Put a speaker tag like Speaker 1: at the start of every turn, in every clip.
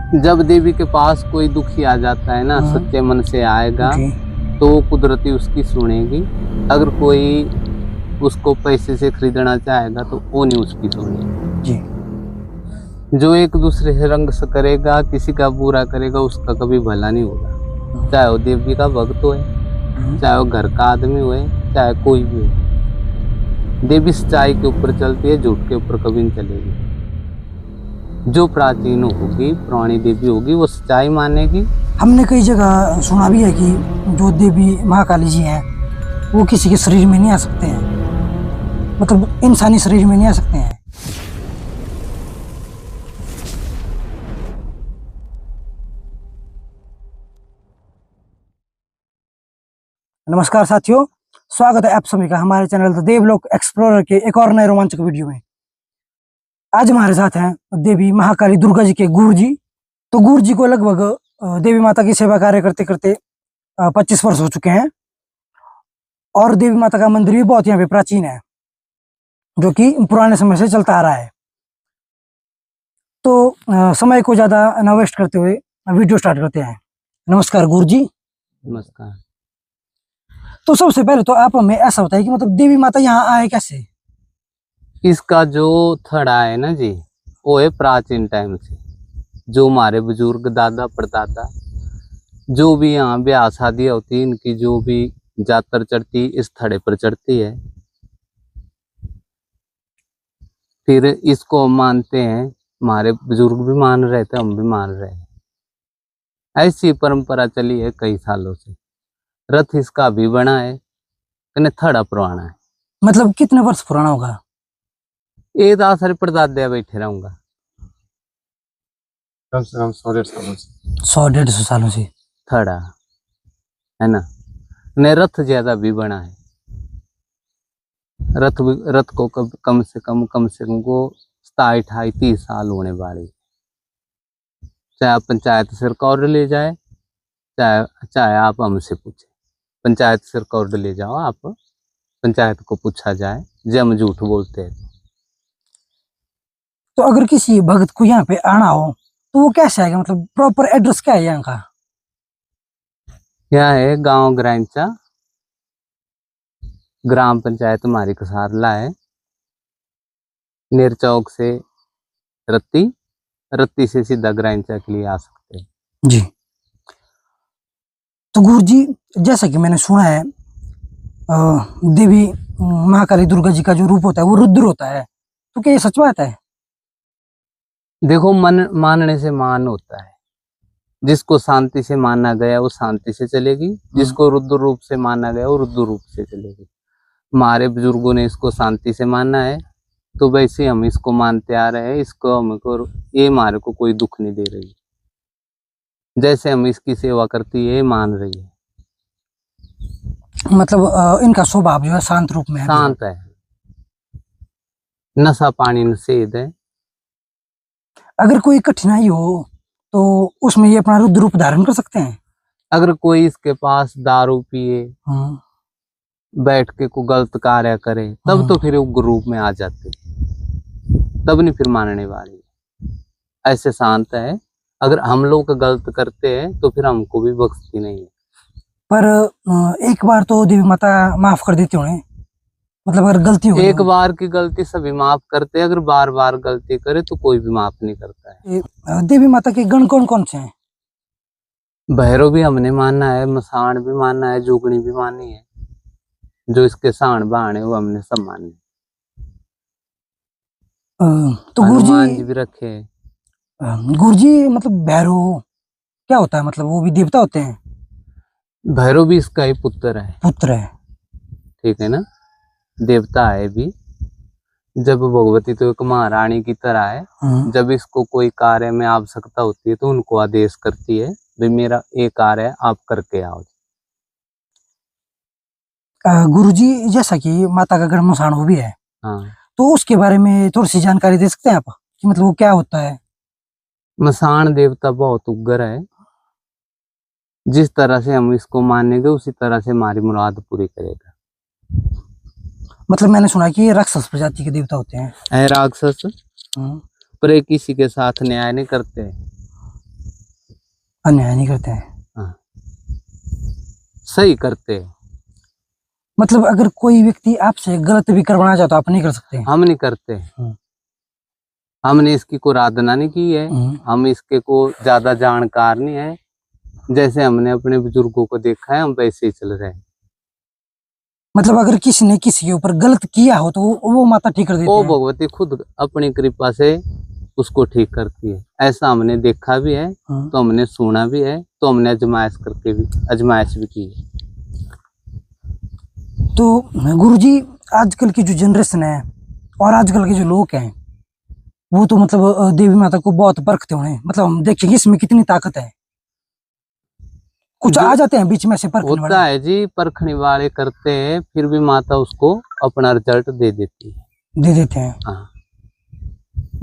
Speaker 1: जब देवी के पास कोई दुखी आ जाता है ना, सच्चे मन से आएगा तो वो कुदरती उसकी सुनेगी। अगर कोई उसको पैसे से खरीदना चाहेगा तो वो नहीं उसकी सुनेगी जी। जो एक दूसरे से रंग करेगा, किसी का बुरा करेगा, उसका कभी भला नहीं होगा। चाहे वो देवी का भक्त हो, चाहे वो घर का आदमी हो, चाहे कोई भी हो। देवी सच्चाई के ऊपर चलती है, झूठ के ऊपर कभी नहीं चलेगी। जो प्राचीन होगी, पुरानी देवी होगी, वो सच्चाई मानेगी।
Speaker 2: हमने कई जगह सुना भी है कि जो देवी महाकाली जी हैं वो किसी के शरीर में नहीं आ सकते हैं, मतलब इंसानी शरीर में नहीं आ सकते हैं। नमस्कार साथियों, स्वागत है आप सभी का हमारे चैनल द देवलोक एक्सप्लोरर के एक और नए रोमांचक वीडियो में। आज हमारे साथ हैं देवी महाकाली दुर्गा जी के गुरु जी। तो गुरु जी को लगभग देवी माता की सेवा कार्य करते करते 25 वर्ष हो चुके हैं और देवी माता का मंदिर भी बहुत यहाँ पे प्राचीन है, जो कि पुराने समय से चलता आ रहा है। तो समय को ज्यादा न वेस्ट करते हुए वीडियो स्टार्ट करते हैं। नमस्कार गुरु जी।
Speaker 1: नमस्कार।
Speaker 2: तो सबसे पहले तो आप हमें ऐसा बताइए कि मतलब देवी माता यहाँ आए कैसे?
Speaker 1: इसका जो थड़ा है ना जी, वो है प्राचीन टाइम से, जो हमारे बुजुर्ग दादा परदादा जो भी यहाँ ब्याह शादी होती है, इनकी जो भी जातर चढ़ती इस थड़े पर चढ़ती है। फिर इसको हम मानते हैं, हमारे बुजुर्ग भी मान रहे थे, हम भी मान रहे हैं। ऐसी परंपरा चली है कई सालों से। रथ इसका भी बना है, थड़ा पुराना है।
Speaker 2: मतलब कितने वर्ष पुराना होगा?
Speaker 1: ये दासरे परदादा बैठे रहूंगा,
Speaker 3: कम से कम 100-150 सालों से।
Speaker 2: 100-150 सालों से
Speaker 1: थड़ा है ना। ने रथ ज्यादा भी बना है। रथ को कम से कम को 27-28-30 साल होने वाले। चाहे आप पंचायत सरकार ले जाए, चाहे आप हमसे पूछे। पंचायत सरकार ले जाओ, आप पंचायत को पूछा जाए जब हम झूठ बोलते हैं।
Speaker 2: तो अगर किसी भक्त को यहाँ पे आना हो तो वो कैसे आएगा? मतलब प्रॉपर एड्रेस क्या है यहाँ का?
Speaker 1: यह है गांव ग्रांचा, ग्राम पंचायत हमारी कसारला है। नेर चौक से रत्ती से सीधा ग्रांचा के लिए आ सकते हैं
Speaker 2: जी। तो गुरु जी, जैसा कि मैंने सुना है देवी महाकाली दुर्गा जी का जो रूप होता है वो रुद्र होता है, तो क्या ये सच बात है?
Speaker 1: देखो, मन मानने से मान होता है। जिसको शांति से माना गया वो शांति से चलेगी, जिसको रुद्र रूप से माना गया वो रुद्र रूप से चलेगी। हमारे बुजुर्गों ने इसको शांति से माना है, तो वैसे हम इसको मानते आ रहे हैं। इसको हमको ये हमारे को कोई दुख नहीं दे रही, जैसे हम इसकी सेवा करती है मान रही है।
Speaker 2: मतलब इनका स्वभाव जो है शांत रूप में है,
Speaker 1: शांत है, नशा पानी निषेध है।
Speaker 2: अगर कोई कठिनाई हो तो उसमें ये अपना रुद्र रूप धारण कर सकते हैं।
Speaker 1: अगर कोई इसके पास दारू पिए, बैठ के को गलत कार्य करे, तब तो फिर उग्र रूप में आ जाते, तब नहीं फिर मानने वाली। ऐसे शांत है। अगर हम लोग गलत करते हैं तो फिर हमको भी बख्शती नहीं है।
Speaker 2: पर एक बार तो देवी माता माफ कर देती होंगे, मतलब अगर गलती हो
Speaker 1: एक बार की गलती सभी माफ करते हैं, अगर बार बार गलती करे तो कोई भी माफ नहीं करता है।
Speaker 2: देवी माता के गण कौन कौन से हैं?
Speaker 1: भैरव भी हमने माना है, मसाण भी माना है, जोगनी भी मानी है। जो इसके साण बाण है वो हमने सब माने।
Speaker 2: तो
Speaker 1: हनुमान जी भी रखे।
Speaker 2: गुरु जी, मतलब भैरव क्या होता है? मतलब वो भी देवता होते हैं?
Speaker 1: भैरव भी इसका ही पुत्र है।
Speaker 2: पुत्र है,
Speaker 1: ठीक है ना, देवता है भी। जब भगवती तो एक महारानी की तरह है। जब इसको कोई कार्य में आवश्यकता होती है तो उनको आदेश करती है, भाई मेरा एक कार्य है, आप करके आओ।
Speaker 2: गुरुजी, जैसा कि माता का गण मसाण भी है,
Speaker 1: हाँ,
Speaker 2: तो उसके बारे में थोड़ी सी जानकारी दे सकते हैं आप कि मतलब वो क्या होता है?
Speaker 1: मसाण देवता बहुत उग्र है। जिस तरह से हम इसको मानेंगे उसी तरह से हमारी मुराद पूरी करेगा।
Speaker 2: मतलब मैंने सुना कि ये राक्षस प्रजाति के देवता होते हैं।
Speaker 1: राक्षस पर किसी के साथ न्याय नहीं करते।
Speaker 2: अन्याय नहीं करते हैं।
Speaker 1: हाँ, सही करते हैं।
Speaker 2: मतलब अगर कोई व्यक्ति आपसे गलत भी करवाना चाहता तो आप नहीं कर सकते?
Speaker 1: हम नहीं करते। हमने इसकी को आराधना नहीं की है, हम इसके को ज्यादा जानकार नहीं है। जैसे हमने अपने बुजुर्गों को देखा है, हम वैसे ही चल रहे हैं।
Speaker 2: मतलब अगर किसी ने किसी के ऊपर गलत किया हो तो वो माता ठीक कर देती
Speaker 1: ओ
Speaker 2: है?
Speaker 1: भगवती खुद अपनी कृपा से उसको ठीक करती है। ऐसा हमने देखा भी है, तो हमने सुना भी है, तो हमने आजमाइश भी की है।
Speaker 2: तो गुरुजी, आजकल की जो जनरेशन है और आजकल के जो लोग हैं वो तो मतलब देवी माता को बहुत परखते होंगे। मतलब हम देखेंगे इसमें कितनी ताकत है। कुछ आ जाते हैं बीच में से परखने
Speaker 1: होता
Speaker 2: वाले।
Speaker 1: है जी, परखने वाले करते हैं, फिर भी माता उसको अपना रिजल्ट दे देती है।
Speaker 2: दे देते हैं?
Speaker 1: हाँ,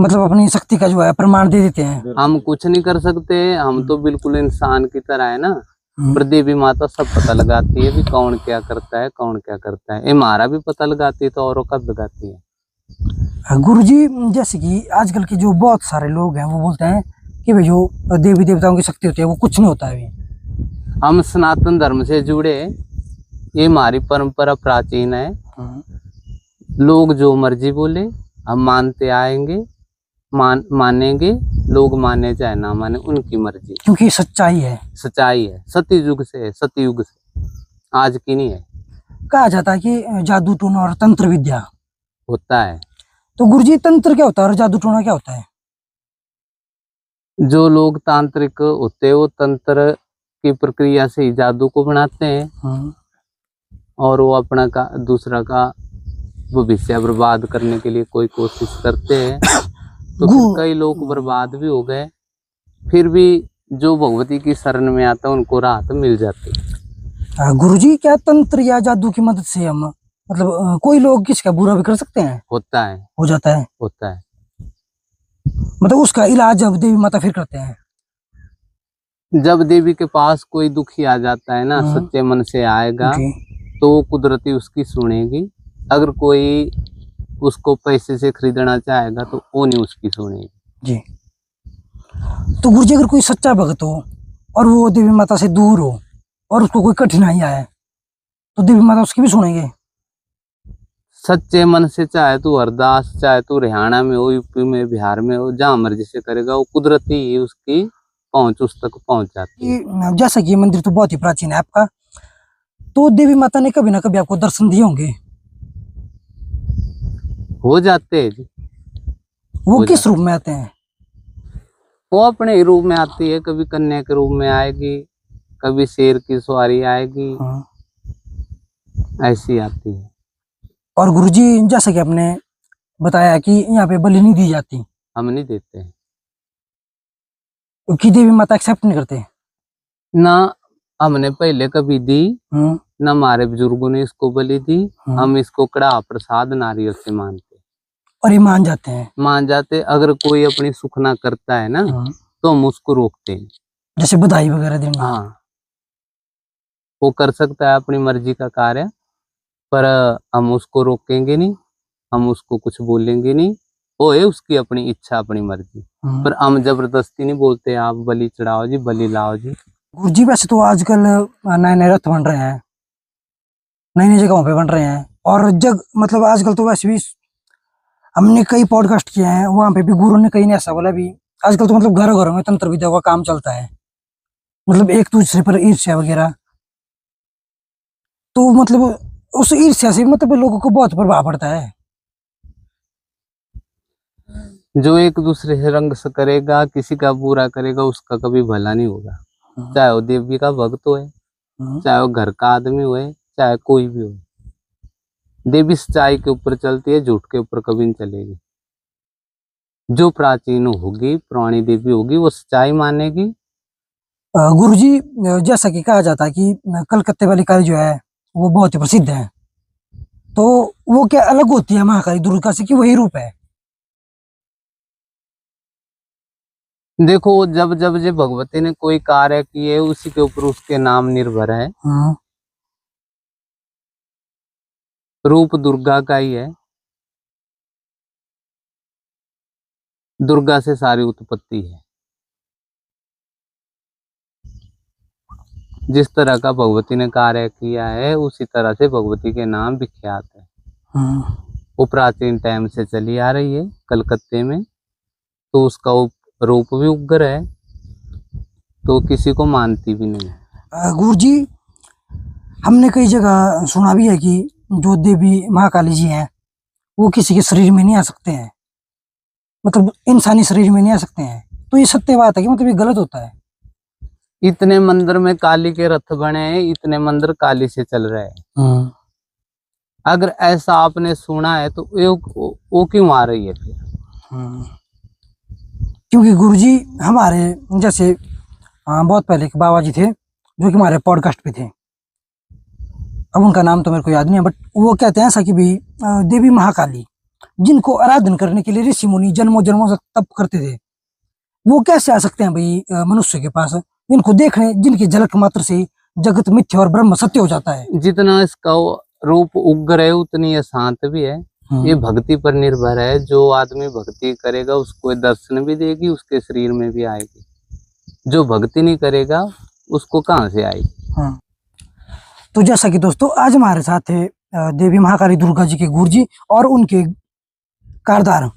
Speaker 2: मतलब अपनी शक्ति का जो है प्रमाण दे देते हैं।
Speaker 1: हम कुछ नहीं कर सकते, हम तो बिल्कुल इंसान की तरह है ना। पर देवी माता सब पता लगाती है भी कौन क्या करता है, कौन क्या करता है। हमारा भी पता लगाती है तो औरों का भी लगाती है।
Speaker 2: गुरुजी, जैसे कि आजकल के जो बहुत सारे लोग हैं वो बोलते हैं कि भाई जो देवी देवताओं की शक्ति होती है वो कुछ नहीं होता है।
Speaker 1: हम सनातन धर्म से जुड़े, ये हमारी परंपरा प्राचीन है। लोग जो मर्जी बोले, हम मानते आएंगे, मानेंगे। लोग माने चाहे ना माने, उनकी मर्जी,
Speaker 2: क्योंकि सच्चाई है।
Speaker 1: सच्चाई है। सतयुग से है, सतयुग से, आज की नहीं है।
Speaker 2: कहा जाता है कि जादू टोना और तंत्र विद्या
Speaker 1: होता है।
Speaker 2: तो गुरुजी, तंत्र क्या होता है और जादू टोना क्या होता है?
Speaker 1: जो लोग तांत्रिक होते हैं वो तंत्र की प्रक्रिया से ही जादू को बनाते हैं, और वो अपना का दूसरा का भविष्य बर्बाद करने के लिए कोई कोशिश करते हैं। तो फिर कई लोग बर्बाद भी हो गए। फिर भी जो भगवती की शरण में आता है उनको राहत मिल जाती है।
Speaker 2: गुरुजी, क्या तंत्र या जादू की मदद से हम मतलब कोई लोग किसका बुरा भी कर सकते हैं?
Speaker 1: होता है,
Speaker 2: हो जाता है?
Speaker 1: होता है।
Speaker 2: मतलब उसका इलाज अब देवी माता फिर करते हैं?
Speaker 1: जब देवी के पास कोई दुखी आ जाता है ना, सच्चे मन से आएगा, तो वो कुदरती उसकी सुनेगी। अगर कोई उसको पैसे से खरीदना चाहेगा तो वो नहीं उसकी सुनेगी
Speaker 2: जी। तो गुरुजी, अगर कोई सच्चा भक्त हो और वो देवी माता से दूर हो और उसको कोई कठिनाई आए तो देवी माता उसकी भी सुनेंगे?
Speaker 1: सच्चे मन से, चाहे तू अरदास, चाहे तू हरियाणा में हो, यूपी में, बिहार में हो, जहाँ मर्जी से करेगा, वो कुदरती ही उसकी पहुंच उस तक पहुंच जाती है।
Speaker 2: जैसा कि ये मंदिर तो बहुत ही प्राचीन है आपका, तो देवी माता ने कभी ना कभी आपको दर्शन दिए होंगे?
Speaker 1: हो जाते हैं जी।
Speaker 2: वो किस रूप में आते हैं?
Speaker 1: वो अपने ही रूप में आती है। कभी कन्या के रूप में आएगी, कभी शेर की सवारी आएगी, ऐसी आती है।
Speaker 2: और गुरुजी, जैसा कि आपने बताया कि यहाँ पे बलि नहीं दी जाती,
Speaker 1: हम नहीं देते हैं
Speaker 2: क्योंकि देवी माता एक्सेप्ट नहीं करते
Speaker 1: ना। हमने पहले कभी दी ना, हमारे बुजुर्गों ने इसको बलि दी। हम इसको कड़ा प्रसाद नारियल से मानते,
Speaker 2: और ये मान जाते हैं?
Speaker 1: मान जाते। अगर कोई अपनी सुखना करता है ना, तो हम उसको रोकते हैं।
Speaker 2: जैसे बधाई वगैरह देंगे?
Speaker 1: हाँ, वो कर सकता है अपनी मर्जी का कार्य, पर हम उसको रोकेंगे नहीं, हम उसको कुछ बोलेंगे नहीं। वो है उसकी अपनी इच्छा, अपनी मर्जी, पर हम जबरदस्ती नहीं बोलते आप बलि चढ़ाओ जी, बलि लाओ जी।
Speaker 2: गुरुजी, वैसे तो आजकल नए नए रथ बन रहे हैं, नई नई जगहों पे बन रहे हैं, और जग मतलब आजकल तो वैसे भी हमने कई पॉडकास्ट किए हैं, वहां पे भी गुरु ने कहीं ने ऐसा बोला भी आजकल तो मतलब घरों घरों में तंत्र विद्या का काम चलता है, मतलब एक दूसरे पर ईर्ष्या वगैरह। तो मतलब उस ईर्ष्या से मतलब लोगों को बहुत प्रभाव पड़ता है।
Speaker 1: जो एक दूसरे से रंग से करेगा, किसी का बुरा करेगा, उसका कभी भला नहीं होगा। चाहे वो देवी का भक्त हो, चाहे वो घर का आदमी हो, चाहे कोई भी हो। देवी सच्चाई के ऊपर चलती है, झूठ के ऊपर कभी नहीं चलेगी। जो प्राचीन होगी, पुरानी देवी होगी, वो सच्चाई मानेगी।
Speaker 2: गुरुजी, जैसा कि कहा जाता है कि कलकत्ते वाली काली जो है वो बहुत ही प्रसिद्ध है, तो वो क्या अलग होती है महाकाली दुर्गा से कि वही रूप है?
Speaker 1: देखो, जब जब जे भगवती ने कोई कार्य किए, उसी के ऊपर उसके नाम निर्भर है। रूप दुर्गा का ही है। दुर्गा से सारी उत्पत्ति है। जिस तरह का भगवती ने कार्य किया है उसी तरह से भगवती के नाम विख्यात है। वो प्राचीन टाइम से चली आ रही है कलकत्ते में, तो उसका रूप भी उग्र है, तो किसी को मानती भी नहीं।
Speaker 2: गुरु जी, हमने कई जगह सुना भी है कि जो देवी महाकाली जी हैं वो किसी के शरीर में नहीं आ सकते हैं, मतलब इंसानी शरीर में नहीं आ सकते हैं, तो ये सत्य बात है कि मतलब ये गलत होता है?
Speaker 1: इतने मंदिर में काली के रथ बने हैं, इतने मंदिर काली से चल रहे हैं। अगर ऐसा आपने सुना है तो वो क्यों आ रही है फिर?
Speaker 2: क्योंकि गुरुजी हमारे जैसे बहुत पहले के बाबा जी थे जो कि हमारे पॉडकास्ट पे थे, अब उनका नाम तो मेरे को याद नहीं है, बट वो कहते हैं ऐसा कि भाई देवी महाकाली जिनको आराधन करने के लिए ऋषि मुनि जन्मों जन्मों से तप करते थे, वो कैसे आ सकते हैं भाई मनुष्य के पास, इनको देखने जिनकी झलक मात्र से जगत मिथ्या और ब्रह्म सत्य हो जाता है।
Speaker 1: जितना इसका रूप उग्र है उतनी ये शांत भी है। ये भक्ति पर निर्भर है, जो आदमी भक्ति करेगा उसको दर्शन भी देगी, उसके शरीर में भी आएगी। जो भक्ति नहीं करेगा उसको कहाँ से आएगी।
Speaker 2: तो जैसा कि दोस्तों आज हमारे साथ थे देवी महाकाली दुर्गा जी के गुरु जी और उनके कारदार,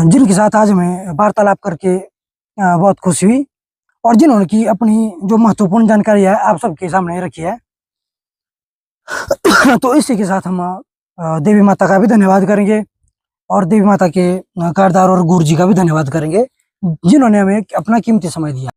Speaker 2: जिनके साथ आज हमें वार्तालाप करके बहुत खुशी हुई और जिन्होंने की अपनी जो महत्वपूर्ण जानकारी है आप सबके सामने रखी है। तो इसी के साथ हम देवी माता का भी धन्यवाद करेंगे और देवी माता के कारदार और गुरु जी का भी धन्यवाद करेंगे जिन्होंने हमें अपना कीमती समय दिया।